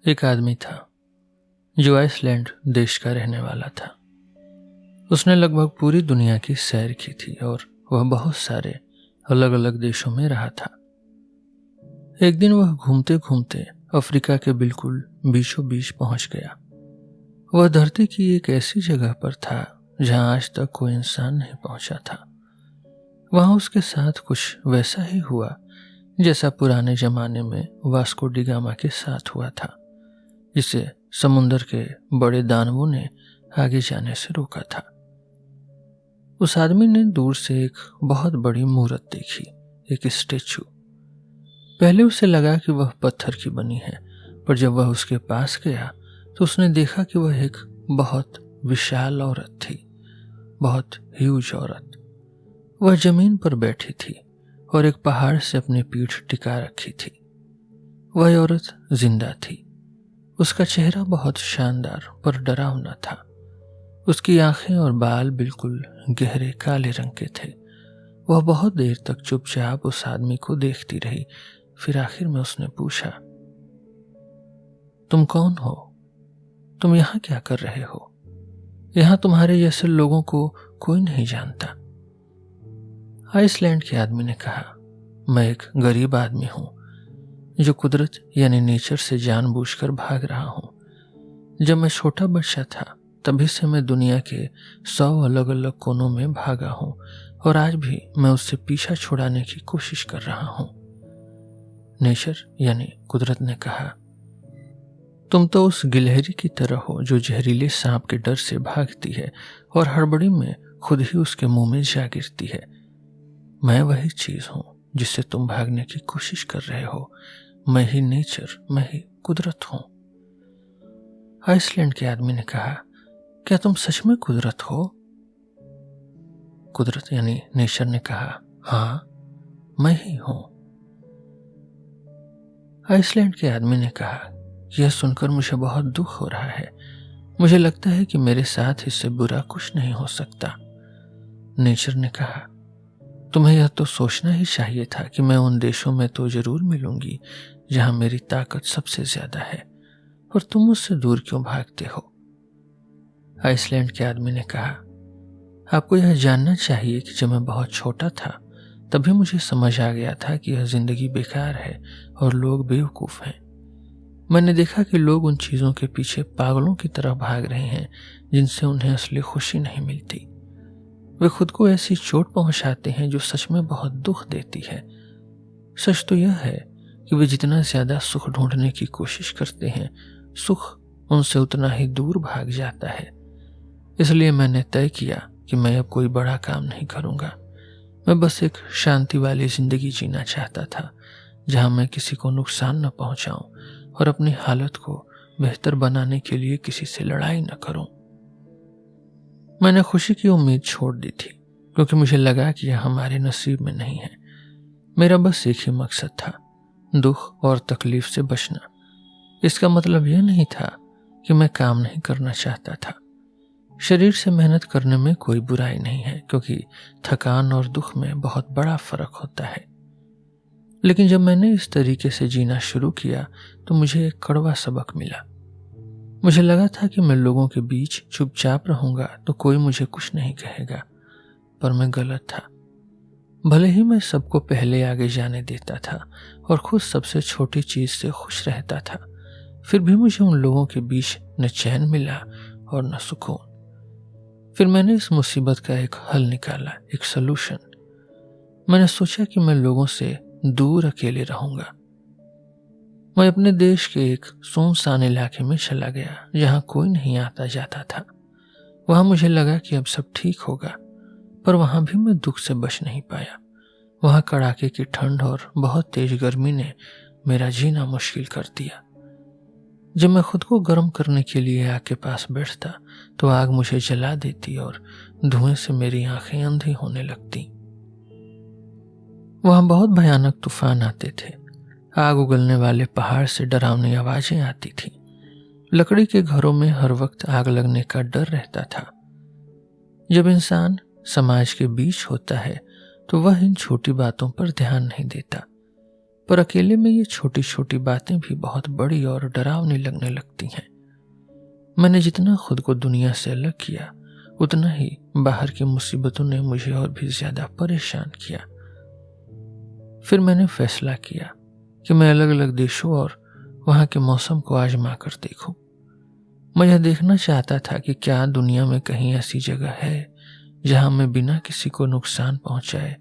एक आदमी था जो आइसलैंड देश का रहने वाला था। उसने लगभग पूरी दुनिया की सैर की थी और वह बहुत सारे अलग अलग देशों में रहा था। एक दिन वह घूमते घूमते अफ्रीका के बिल्कुल बीचों बीच पहुंच गया। वह धरती की एक ऐसी जगह पर था जहां आज तक कोई इंसान नहीं पहुंचा था। वहां उसके साथ कुछ वैसा ही हुआ जैसा पुराने जमाने में वास्को डी गामा के साथ हुआ था, जिसे समुंदर के बड़े दानवों ने आगे जाने से रोका था। उस आदमी ने दूर से एक बहुत बड़ी मूर्त देखी, एक स्टेचू। पहले उसे लगा कि वह पत्थर की बनी है, पर जब वह उसके पास गया तो उसने देखा कि वह एक बहुत विशाल औरत थी, बहुत ह्यूज औरत। वह जमीन पर बैठी थी और एक पहाड़ से अपनी पीठ टिका रखी थी। वह औरत जिंदा थी। उसका चेहरा बहुत शानदार पर डरावना था। उसकी आंखें और बाल बिल्कुल गहरे काले रंग के थे। वह बहुत देर तक चुपचाप उस आदमी को देखती रही। फिर आखिर में उसने पूछा, तुम कौन हो? तुम यहाँ क्या कर रहे हो? यहाँ तुम्हारे जैसे लोगों को कोई नहीं जानता। आइसलैंड के आदमी ने कहा, मैं एक गरीब आदमी हूं जो कुदरत यानी नेचर से जानबूझकर भाग रहा हूं। जब मैं छोटा बच्चा था तभी से मैं दुनिया के 100 अलग अलग कोनों में भागा हूं और आज भी मैं उससे पीछा छुड़ाने की कोशिश कर रहा हूं। नेचर यानी कुदरत ने कहा, तुम तो उस गिलहरी की तरह हो जो जहरीले सांप के डर से भागती है और हड़बड़ी में खुद ही उसके मुंह में जा गिरती है। मैं वही चीज हूं जिससे तुम भागने की कोशिश कर रहे हो। मैं ही नेचर, मैं ही कुदरत हूं। आइसलैंड के आदमी ने कहा, क्या तुम सच में कुदरत हो? कुदरत यानी नेचर ने कहा, हाँ मैं ही हूं। आइसलैंड के आदमी ने कहा, यह सुनकर मुझे बहुत दुख हो रहा है। मुझे लगता है कि मेरे साथ इससे बुरा कुछ नहीं हो सकता। नेचर ने कहा, तुम्हें यह तो सोचना ही चाहिए था कि मैं उन देशों में तो जरूर मिलूंगी जहां मेरी ताकत सबसे ज्यादा है, और तुम मुझसे दूर क्यों भागते हो? आइसलैंड के आदमी ने कहा, आपको यह जानना चाहिए कि जब मैं बहुत छोटा था तभी मुझे समझ आ गया था कि यह जिंदगी बेकार है और लोग बेवकूफ हैं। मैंने देखा कि लोग उन चीजों के पीछे पागलों की तरह भाग रहे हैं जिनसे उन्हें असली खुशी नहीं मिलती। वे खुद को ऐसी चोट पहुंचाते हैं जो सच में बहुत दुख देती है। सच तो यह है कि वे जितना ज्यादा सुख ढूंढने की कोशिश करते हैं, सुख उनसे उतना ही दूर भाग जाता है। इसलिए मैंने तय किया कि मैं अब कोई बड़ा काम नहीं करूंगा। मैं बस एक शांति वाली जिंदगी जीना चाहता था जहां मैं किसी को नुकसान न पहुंचाऊं और अपनी हालत को बेहतर बनाने के लिए किसी से लड़ाई न करूं। मैंने खुशी की उम्मीद छोड़ दी थी क्योंकि मुझे लगा कि यह हमारे नसीब में नहीं है। मेरा बस एक ही मकसद था, दुख और तकलीफ से बचना। इसका मतलब यह नहीं था कि मैं काम नहीं करना चाहता था। शरीर से मेहनत करने में कोई बुराई नहीं है क्योंकि थकान और दुख में बहुत बड़ा फर्क होता है। लेकिन जब मैंने इस तरीके से जीना शुरू किया तो मुझे एक कड़वा सबक मिला। मुझे लगा था कि मैं लोगों के बीच चुपचाप रहूंगा तो कोई मुझे कुछ नहीं कहेगा, पर मैं गलत था। भले ही मैं सबको पहले आगे जाने देता था और खुद सबसे छोटी चीज से खुश रहता था, फिर भी मुझे उन लोगों के बीच न चैन मिला और न सुकून। फिर मैंने इस मुसीबत का एक हल निकाला, एक सलूशन। मैंने सोचा कि मैं लोगों से दूर अकेले रहूंगा। मैं अपने देश के एक सुनसान इलाके में चला गया जहां कोई नहीं आता जाता था। वहां मुझे लगा कि अब सब ठीक होगा, पर वहां भी मैं दुख से बच नहीं पाया। वहां कड़ाके की ठंड और बहुत तेज गर्मी ने मेरा जीना मुश्किल कर दिया। जब मैं खुद को गर्म करने के लिए आग के पास बैठता तो आग मुझे जला देती और धुएं से मेरी आंखें अंधी होने लगती। वहां बहुत भयानक तूफान आते थे। आग उगलने वाले पहाड़ से डरावनी आवाजें आती थी। लकड़ी के घरों में हर वक्त आग लगने का डर रहता था। जब इंसान समाज के बीच होता है तो वह इन छोटी बातों पर ध्यान नहीं देता, पर अकेले में ये छोटी छोटी बातें भी बहुत बड़ी और डरावनी लगने लगती हैं। मैंने जितना खुद को दुनिया से अलग किया, उतना ही बाहर की मुसीबतों ने मुझे और भी ज्यादा परेशान किया। फिर मैंने फैसला किया कि मैं अलग अलग देशों और वहां के मौसम को आजमा कर देखूं। मैं यह देखना चाहता था कि क्या दुनिया में कहीं ऐसी जगह है जहां मैं बिना किसी को नुकसान पहुंचाए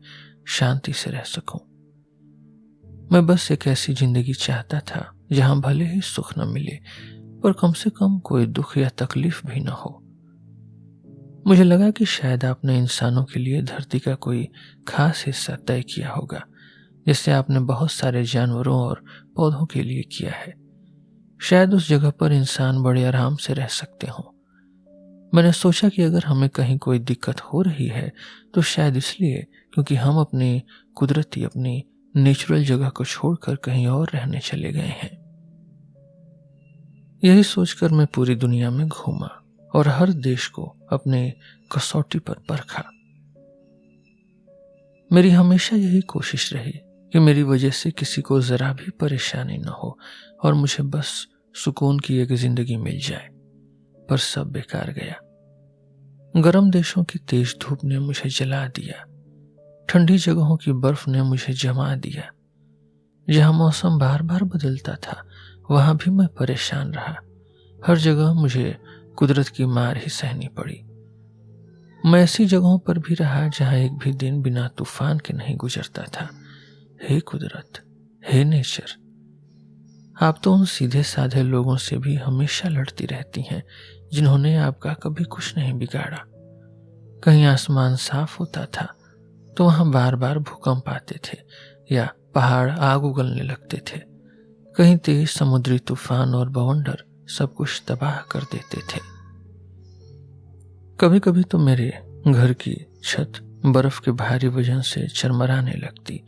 शांति से रह सकूं। मैं बस एक ऐसी जिंदगी चाहता था जहां भले ही सुख न मिले, पर कम से कम कोई दुख या तकलीफ भी न हो। मुझे लगा कि शायद आपने इंसानों के लिए धरती का कोई खास हिस्सा तय किया होगा, जैसे आपने बहुत सारे जानवरों और पौधों के लिए किया है। शायद उस जगह पर इंसान बड़े आराम से रह सकते हों। मैंने सोचा कि अगर हमें कहीं कोई दिक्कत हो रही है तो शायद इसलिए क्योंकि हम अपनी कुदरती, अपनी नेचुरल जगह को छोड़कर कहीं और रहने चले गए हैं। यही सोचकर मैं पूरी दुनिया में घूमा और हर देश को अपने कसौटी पर परखा। मेरी हमेशा यही कोशिश रही कि मेरी वजह से किसी को जरा भी परेशानी न हो और मुझे बस सुकून की एक जिंदगी मिल जाए। पर सब बेकार गया। गर्म देशों की तेज धूप ने मुझे जला दिया। ठंडी जगहों की बर्फ ने मुझे जमा दिया। जहां मौसम बार बार बदलता था वहां भी मैं परेशान रहा। हर जगह मुझे कुदरत की मार ही सहनी पड़ी। मैं ऐसी जगहों पर भी रहा जहां एक भी दिन बिना तूफान के नहीं गुजरता था। हे कुदरत, हे नेचर, आप तो उन सीधे साधे लोगों से भी हमेशा लड़ती रहती हैं जिन्होंने आपका कभी कुछ नहीं बिगाड़ा। कहीं आसमान साफ होता था तो वहां बार बार भूकंप आते थे या पहाड़ आग उगलने लगते थे। कहीं तेज समुद्री तूफान और बवंडर सब कुछ तबाह कर देते थे। कभी कभी तो मेरे घर की छत बर्फ के भारी वजन से चरमराने लगती,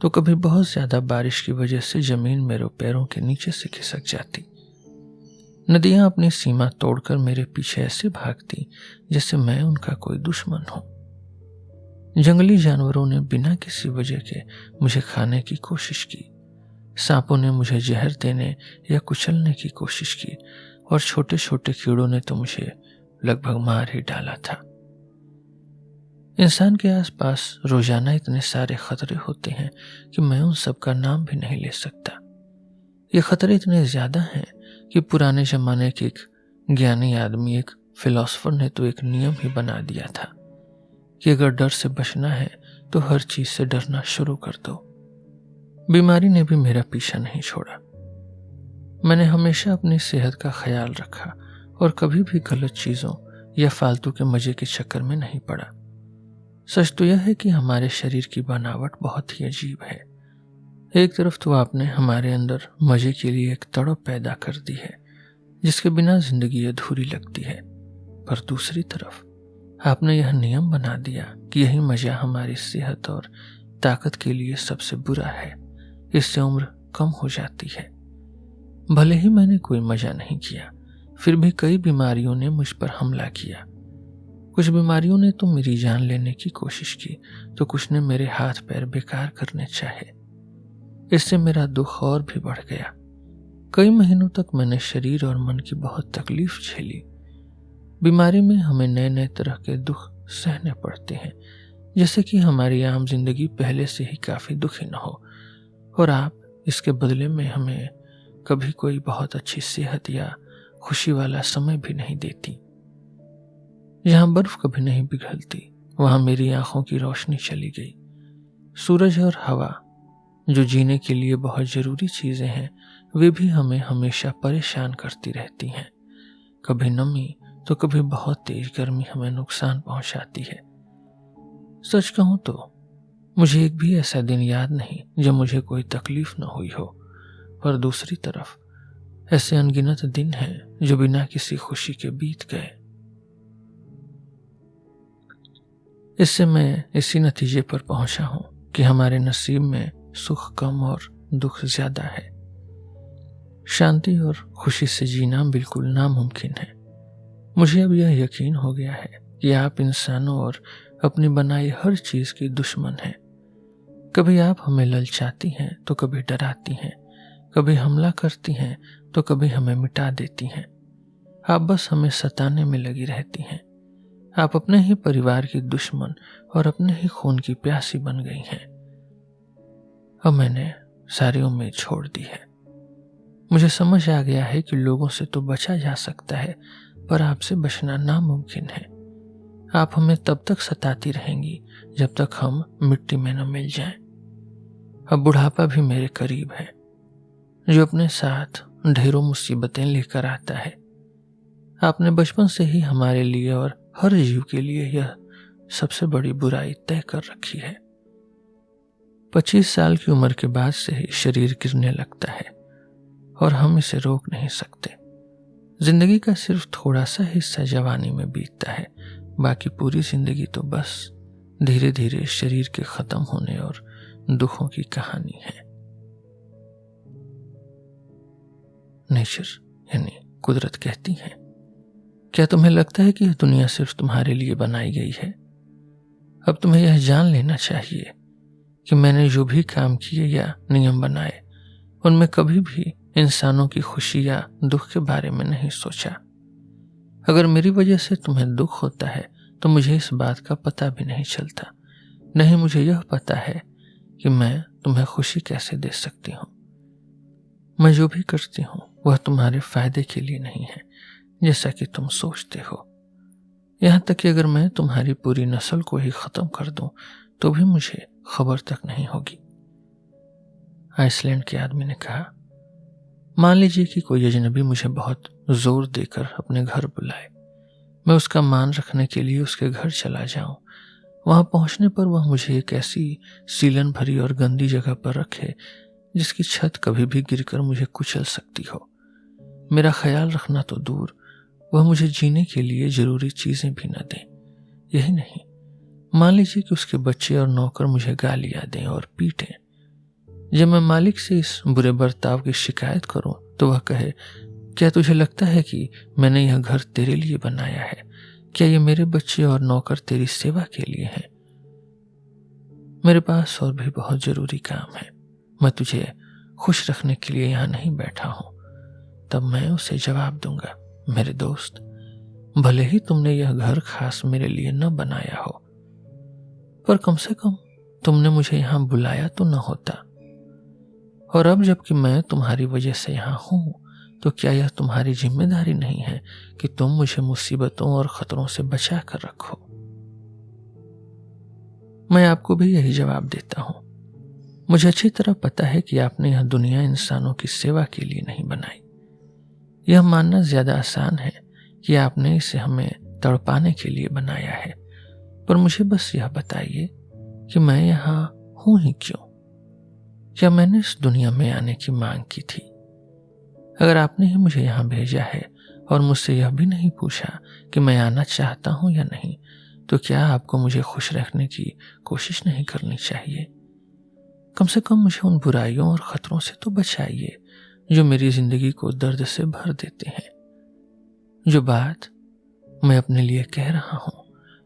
तो कभी बहुत ज्यादा बारिश की वजह से जमीन मेरे पैरों के नीचे से खिसक जाती। नदियां अपनी सीमा तोड़कर मेरे पीछे ऐसे भागती जैसे मैं उनका कोई दुश्मन हूं। जंगली जानवरों ने बिना किसी वजह के मुझे खाने की कोशिश की। सांपों ने मुझे जहर देने या कुचलने की कोशिश की और छोटे छोटे कीड़ों ने तो मुझे लगभग मार ही डाला था। इंसान के आसपास रोजाना इतने सारे खतरे होते हैं कि मैं उन सब का नाम भी नहीं ले सकता। ये खतरे इतने ज्यादा हैं कि पुराने जमाने के एक ज्ञानी आदमी, एक फिलोसोफर ने तो एक नियम ही बना दिया था कि अगर डर से बचना है तो हर चीज से डरना शुरू कर दो। बीमारी ने भी मेरा पीछा नहीं छोड़ा। मैंने हमेशा अपनी सेहत का ख्याल रखा और कभी भी गलत चीजों या फालतू के मजे के चक्कर में नहीं पड़ा। सच तो यह है कि हमारे शरीर की बनावट बहुत ही अजीब है। एक तरफ तो आपने हमारे अंदर मजे के लिए एक तड़प पैदा कर दी है जिसके बिना जिंदगी अधूरी लगती है, पर दूसरी तरफ आपने यह नियम बना दिया कि यही मजा हमारी सेहत और ताकत के लिए सबसे बुरा है। इससे उम्र कम हो जाती है। भले ही मैंने कोई मजा नहीं किया, फिर भी कई बीमारियों ने मुझ पर हमला किया। कुछ बीमारियों ने तो मेरी जान लेने की कोशिश की, तो कुछ ने मेरे हाथ पैर बेकार करने चाहे। इससे मेरा दुख और भी बढ़ गया। कई महीनों तक मैंने शरीर और मन की बहुत तकलीफ झेली। बीमारी में हमें नए नए तरह के दुख सहने पड़ते हैं, जैसे कि हमारी आम जिंदगी पहले से ही काफी दुखी न हो और आप इसके बदले में हमें कभी कोई बहुत अच्छी सेहत या खुशी वाला समय भी नहीं देती। जहां बर्फ कभी नहीं पिघलती वहां मेरी आंखों की रोशनी चली गई। सूरज और हवा जो जीने के लिए बहुत जरूरी चीजें हैं, वे भी हमें हमेशा परेशान करती रहती हैं। कभी नमी तो कभी बहुत तेज गर्मी हमें नुकसान पहुंचाती है। सच कहूं तो मुझे एक भी ऐसा दिन याद नहीं जब मुझे कोई तकलीफ न हुई हो, पर दूसरी तरफ ऐसे अनगिनत दिन हैं जो बिना किसी खुशी के बीत गए। इससे मैं इसी नतीजे पर पहुंचा हूं कि हमारे नसीब में सुख कम और दुख ज्यादा है। शांति और खुशी से जीना बिल्कुल नामुमकिन है। मुझे अब यह यकीन हो गया है कि आप इंसानों और अपनी बनाई हर चीज की दुश्मन हैं। कभी आप हमें ललचाती हैं तो कभी डराती हैं, कभी हमला करती हैं तो कभी हमें मिटा देती हैं। आप बस हमें सताने में लगी रहती हैं। आप अपने ही परिवार की दुश्मन और अपने ही खून की प्यासी बन गई हैं। अब मैंने सारी उम्मीद छोड़ दी है। मुझे समझ आ गया है कि लोगों से तो बचा जा सकता है, पर आपसे बचना नामुमकिन है। आप हमें तब तक सताती रहेंगी जब तक हम मिट्टी में न मिल जाएं। अब बुढ़ापा भी मेरे करीब है, जो अपने साथ ढेरों मुसीबतें लेकर आता है। आपने बचपन से ही हमारे लिए और हर जीव के लिए यह सबसे बड़ी बुराई तय कर रखी है। 25 साल की उम्र के बाद से ही शरीर गिरने लगता है और हम इसे रोक नहीं सकते। जिंदगी का सिर्फ थोड़ा सा हिस्सा जवानी में बीतता है, बाकी पूरी जिंदगी तो बस धीरे धीरे शरीर के खत्म होने और दुखों की कहानी है। नेचर यानी कुदरत कहती है, क्या तुम्हें लगता है कि यह दुनिया सिर्फ तुम्हारे लिए बनाई गई है? अब तुम्हें यह जान लेना चाहिए कि मैंने जो भी काम किए या नियम बनाए, उनमें कभी भी इंसानों की खुशी या दुख के बारे में नहीं सोचा। अगर मेरी वजह से तुम्हें दुख होता है तो मुझे इस बात का पता भी नहीं चलता। नहीं मुझे यह पता है कि मैं तुम्हें खुशी कैसे दे सकती हूँ। मैं जो भी करती हूँ वह तुम्हारे फायदे के लिए नहीं है, जैसा कि तुम सोचते हो। यहाँ तक कि अगर मैं तुम्हारी पूरी नस्ल को ही खत्म कर दूं तो भी मुझे खबर तक नहीं होगी। आइसलैंड के आदमी ने कहा, मान लीजिए कि कोई अजनबी मुझे बहुत जोर देकर अपने घर बुलाए। मैं उसका मान रखने के लिए उसके घर चला जाऊं। वहां पहुंचने पर वह मुझे एक ऐसी सीलन भरी और गंदी जगह पर रखे जिसकी छत कभी भी गिरकर मुझे कुचल सकती हो। मेरा ख्याल रखना तो दूर, वह मुझे जीने के लिए जरूरी चीजें भी न दें। यही नहीं, मान लीजिए कि उसके बच्चे और नौकर मुझे गालियां दें और पीटें। जब मैं मालिक से इस बुरे बर्ताव की शिकायत करूं तो वह कहे, क्या तुझे लगता है कि मैंने यह घर तेरे लिए बनाया है? क्या ये मेरे बच्चे और नौकर तेरी सेवा के लिए हैं? मेरे पास और भी बहुत जरूरी काम है। मैं तुझे खुश रखने के लिए यहाँ नहीं बैठा हूं। तब मैं उसे जवाब दूंगा, मेरे दोस्त, भले ही तुमने यह घर खास मेरे लिए न बनाया हो, पर कम से कम तुमने मुझे यहाँ बुलाया तो न होता। और अब जबकि मैं तुम्हारी वजह से यहाँ हूं, तो क्या यह तुम्हारी जिम्मेदारी नहीं है कि तुम मुझे मुसीबतों और खतरों से बचा कर रखो? मैं आपको भी यही जवाब देता हूं। मुझे अच्छी तरह पता है कि आपने यह दुनिया इंसानों की सेवा के लिए नहीं बनाई। यह मानना ज्यादा आसान है कि आपने इसे हमें तड़पाने के लिए बनाया है, पर मुझे बस यह बताइए कि मैं यहाँ हूं ही क्यों? क्या मैंने इस दुनिया में आने की मांग की थी? अगर आपने ही मुझे यहाँ भेजा है और मुझसे यह भी नहीं पूछा कि मैं आना चाहता हूं या नहीं, तो क्या आपको मुझे खुश रखने की कोशिश नहीं करनी चाहिए? कम से कम मुझे उन बुराइयों और खतरों से तो बचाइए जो मेरी जिंदगी को दर्द से भर देते हैं। जो बात मैं अपने लिए कह रहा हूं,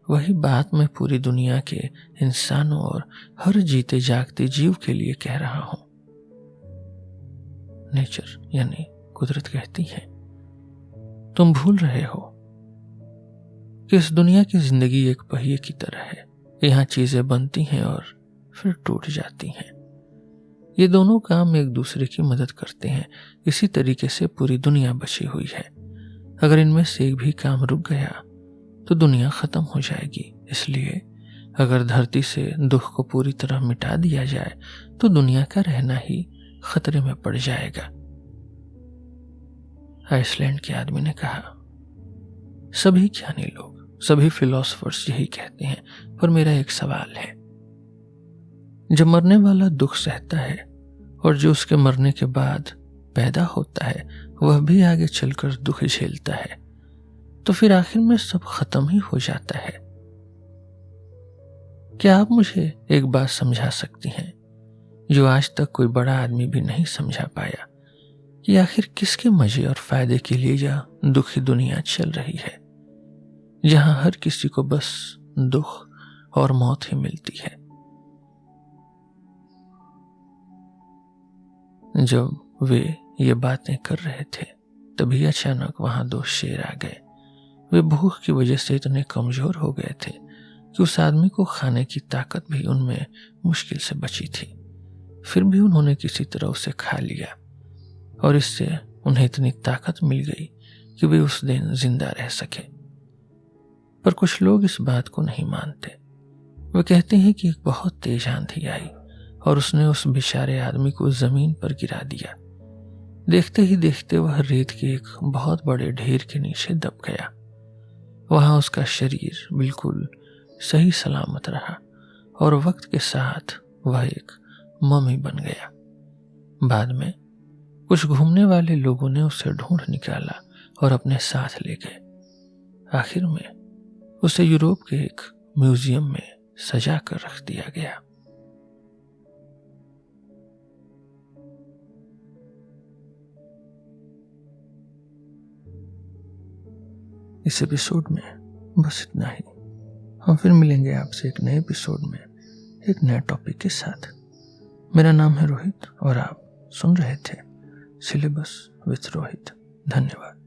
वही बात मैं पूरी दुनिया के इंसानों और हर जीते जागते जीव के लिए कह रहा हूं। नेचर यानी कुदरत कहती है, तुम भूल रहे हो कि इस दुनिया की जिंदगी एक पहिए की तरह है। यहाँ चीजें बनती हैं और फिर टूट जाती हैं। ये दोनों काम एक दूसरे की मदद करते हैं। इसी तरीके से पूरी दुनिया बची हुई है। अगर इनमें से एक भी काम रुक गया तो दुनिया खत्म हो जाएगी। इसलिए अगर धरती से दुख को पूरी तरह मिटा दिया जाए तो दुनिया का रहना ही खतरे में पड़ जाएगा। आइसलैंड के आदमी ने कहा, सभी ज्ञानी लोग, सभी फिलोसोफर्स यही कहते हैं, पर मेरा एक सवाल है। जब मरने वाला दुख सहता है और जो उसके मरने के बाद पैदा होता है वह भी आगे चलकर दुख झेलता है, तो फिर आखिर में सब खत्म ही हो जाता है। क्या आप मुझे एक बात समझा सकती हैं जो आज तक कोई बड़ा आदमी भी नहीं समझा पाया, कि आखिर किसके मजे और फायदे के लिए यह दुखी दुनिया चल रही है, जहां हर किसी को बस दुख और मौत ही मिलती है? जब वे ये बातें कर रहे थे तभी अचानक वहां 2 शेर आ गए। वे भूख की वजह से इतने कमजोर हो गए थे कि उस आदमी को खाने की ताकत भी उनमें मुश्किल से बची थी। फिर भी उन्होंने किसी तरह उसे खा लिया और इससे उन्हें इतनी ताकत मिल गई कि वे उस दिन जिंदा रह सके। पर कुछ लोग इस बात को नहीं मानते। वे कहते हैं कि एक बहुत तेज आंधी आई और उसने उस बेचारे आदमी को जमीन पर गिरा दिया। देखते ही देखते वह रेत के एक बहुत बड़े ढेर के नीचे दब गया। वहां उसका शरीर बिल्कुल सही सलामत रहा और वक्त के साथ वह एक मम्मी बन गया। बाद में कुछ घूमने वाले लोगों ने उसे ढूंढ निकाला और अपने साथ ले गए। आखिर में उसे यूरोप के एक म्यूजियम में सजा कर रख दिया गया। इस एपिसोड में बस इतना ही। हम फिर मिलेंगे आपसे एक नए एपिसोड में एक नए टॉपिक के साथ। मेरा नाम है रोहित और आप सुन रहे थे सिलेबस विथ रोहित। धन्यवाद।